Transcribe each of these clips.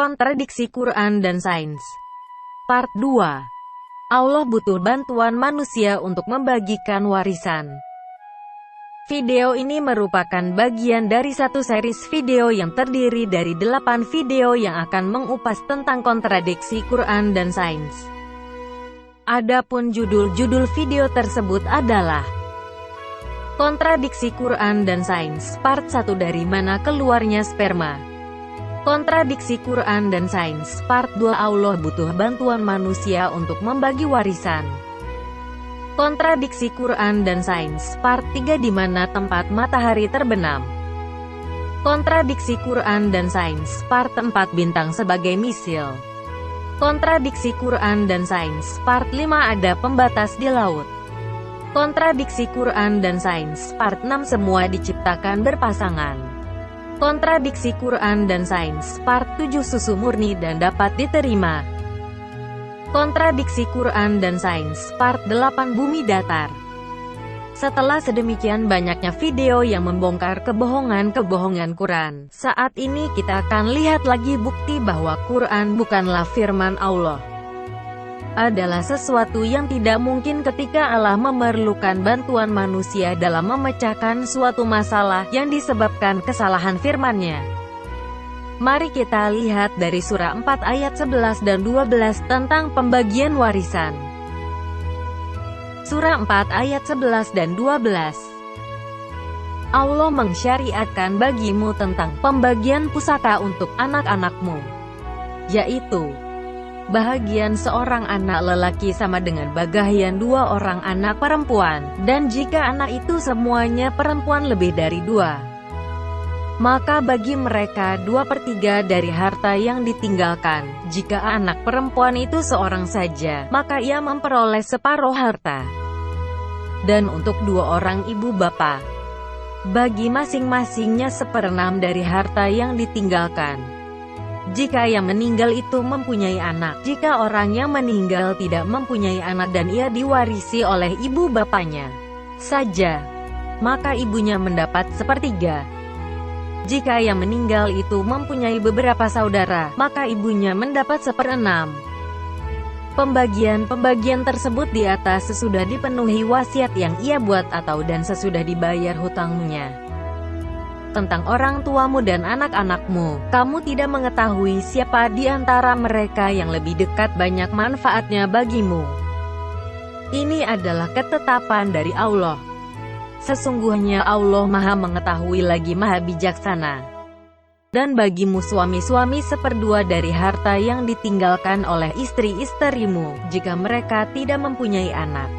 Kontradiksi Quran dan Sains. Part 2. Allah butuh bantuan manusia untuk membagikan warisan. Video ini merupakan bagian dari satu series video yang terdiri dari 8 video yang akan mengupas tentang kontradiksi Quran dan Sains. Adapun judul-judul video tersebut adalah Kontradiksi Quran dan Sains, Part 1 Dari Mana Keluarnya Sperma. Kontradiksi Quran dan Sains, Part 2 Allah butuh bantuan manusia untuk membagi warisan. Kontradiksi Quran dan Sains, Part 3 Di Mana Tempat Matahari Terbenam. Kontradiksi Quran dan Sains, Part 4 Bintang sebagai misil. Kontradiksi Quran dan Sains, Part 5 Ada pembatas di laut. Kontradiksi Quran dan Sains, Part 6 Semua diciptakan berpasangan. Kontradiksi Quran dan Sains, Part 7 Susu murni dan dapat diterima. Kontradiksi Quran dan Sains, Part 8 Bumi datar. Setelah sedemikian banyaknya video yang membongkar kebohongan-kebohongan Quran, saat ini kita akan lihat lagi bukti bahwa Quran bukanlah firman Allah. Adalah sesuatu yang tidak mungkin ketika Allah memerlukan bantuan manusia dalam memecahkan suatu masalah yang disebabkan kesalahan firman-Nya. Mari kita lihat dari surah 4 ayat 11 dan 12 tentang pembagian warisan. Surah 4 ayat 11 dan 12. Allah mensyariatkan bagimu tentang pembagian pusaka untuk anak-anakmu, yaitu bahagian seorang anak lelaki sama dengan bagian 2 orang anak perempuan, dan jika anak itu semuanya perempuan lebih dari 2, maka bagi mereka 2/3 dari harta yang ditinggalkan. Jika anak perempuan itu seorang saja, maka ia memperoleh separuh harta. Dan untuk 2 orang ibu bapa, bagi masing-masingnya 1/6 dari harta yang ditinggalkan. Jika yang meninggal itu mempunyai anak, jika orang yang meninggal tidak mempunyai anak dan ia diwarisi oleh ibu bapanya saja, maka ibunya mendapat 1/3. Jika yang meninggal itu mempunyai beberapa saudara, maka ibunya mendapat 1/6. Pembagian tersebut di atas sesudah dipenuhi wasiat yang ia buat dan sesudah dibayar hutangnya. Tentang orang tuamu dan anak-anakmu, kamu tidak mengetahui siapa di antara mereka yang lebih dekat banyak manfaatnya bagimu. Ini adalah ketetapan dari Allah. Sesungguhnya Allah Maha Mengetahui lagi Maha Bijaksana. Dan bagimu suami-suami 1/2 dari harta yang ditinggalkan oleh istri-istrimu, jika mereka tidak mempunyai anak.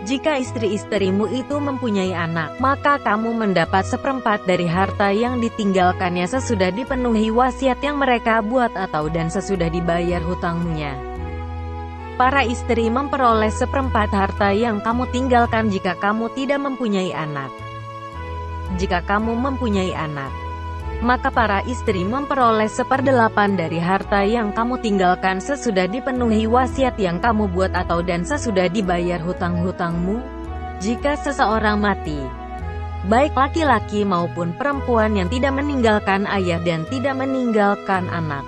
Jika istri-istrimu itu mempunyai anak, maka kamu mendapat 1/4 dari harta yang ditinggalkannya sesudah dipenuhi wasiat yang mereka buat dan sesudah dibayar hutangnya. Para istri memperoleh 1/4 harta yang kamu tinggalkan jika kamu tidak mempunyai anak. Jika kamu mempunyai anak, maka para istri memperoleh 1/8 dari harta yang kamu tinggalkan sesudah dipenuhi wasiat yang kamu buat dan sesudah dibayar hutang-hutangmu. Jika seseorang mati, baik laki-laki maupun perempuan yang tidak meninggalkan ayah dan tidak meninggalkan anak,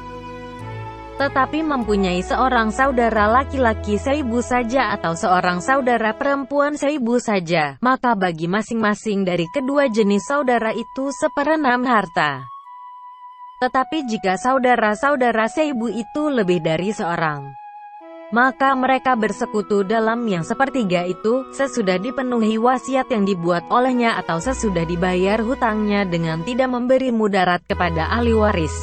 tetapi mempunyai seorang saudara laki-laki seibu saja atau seorang saudara perempuan seibu saja, maka bagi masing-masing dari kedua jenis saudara itu 1/6 harta. Tetapi jika saudara-saudara seibu itu lebih dari seorang, maka mereka bersekutu dalam yang 1/3 itu, sesudah dipenuhi wasiat yang dibuat olehnya atau sesudah dibayar hutangnya dengan tidak memberi mudarat kepada ahli waris.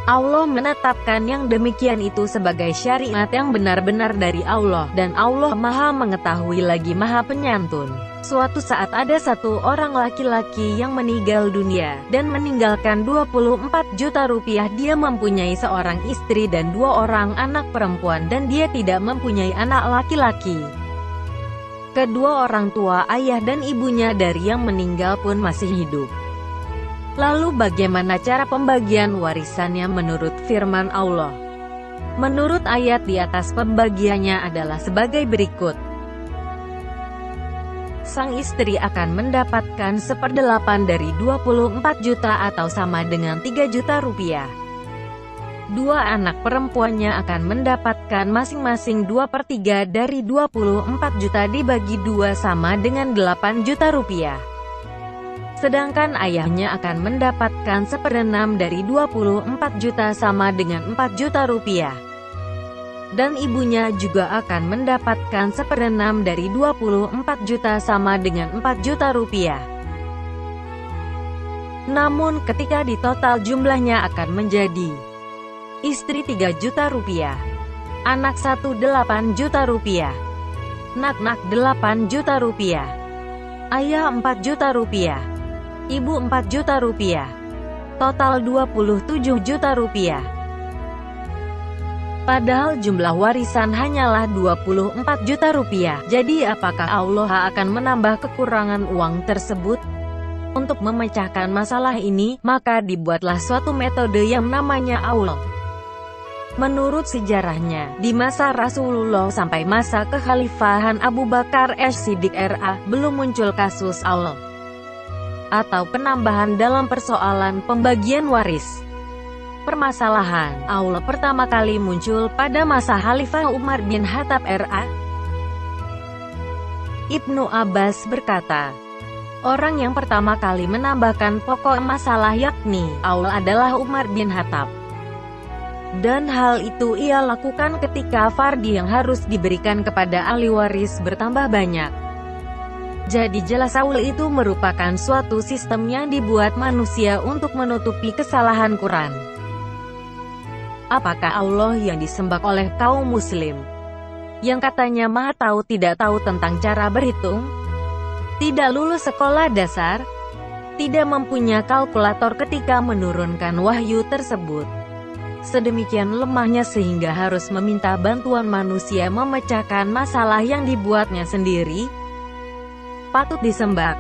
Allah menetapkan yang demikian itu sebagai syariat yang benar-benar dari Allah, dan Allah Maha Mengetahui lagi Maha Penyantun. Suatu saat ada satu orang laki-laki yang meninggal dunia, dan meninggalkan 24 juta rupiah. Dia mempunyai seorang istri dan 2 orang anak perempuan, dan dia tidak mempunyai anak laki-laki. Kedua orang tua, ayah dan ibunya dari yang meninggal pun masih hidup. Lalu bagaimana cara pembagian warisannya menurut firman Allah? Menurut ayat di atas pembagiannya adalah sebagai berikut. Sang istri akan mendapatkan 1/8 dari 24 juta atau sama dengan 3 juta rupiah. Dua anak perempuannya akan mendapatkan masing-masing 2/3 dari 24 juta dibagi 2 sama dengan 8 juta rupiah. Sedangkan ayahnya akan mendapatkan 1/6 dari 24 juta sama dengan 4 juta rupiah. Dan ibunya juga akan mendapatkan 1/6 dari 24 juta sama dengan 4 juta rupiah. Namun ketika di total jumlahnya akan menjadi: istri 3 juta rupiah, anak 8 juta rupiah, nak 8 juta rupiah, ayah 4 juta rupiah, ibu 4 juta rupiah, total 27 juta rupiah. Padahal jumlah warisan hanyalah 24 juta rupiah. Jadi apakah Allah akan menambah kekurangan uang tersebut? Untuk memecahkan masalah ini, maka dibuatlah suatu metode yang namanya aul. Menurut sejarahnya, di masa Rasulullah sampai masa kekhalifahan Abu Bakar As-Siddiq RA, belum muncul kasus aul atau penambahan dalam persoalan pembagian waris. Permasalahan aul pertama kali muncul pada masa Khalifah Umar bin Khattab RA. Ibnu Abbas berkata, orang yang pertama kali menambahkan pokok masalah yakni aul adalah Umar bin Khattab. Dan hal itu ia lakukan ketika fardi yang harus diberikan kepada ahli waris bertambah banyak. Jadi jelas aul itu merupakan suatu sistem yang dibuat manusia untuk menutupi kesalahan Quran. Apakah Allah yang disembah oleh kaum muslim, yang katanya maha tahu tidak tahu tentang cara berhitung? Tidak lulus sekolah dasar? Tidak mempunyai kalkulator ketika menurunkan wahyu tersebut? Sedemikian lemahnya sehingga harus meminta bantuan manusia memecahkan masalah yang dibuatnya sendiri? Patut disembah.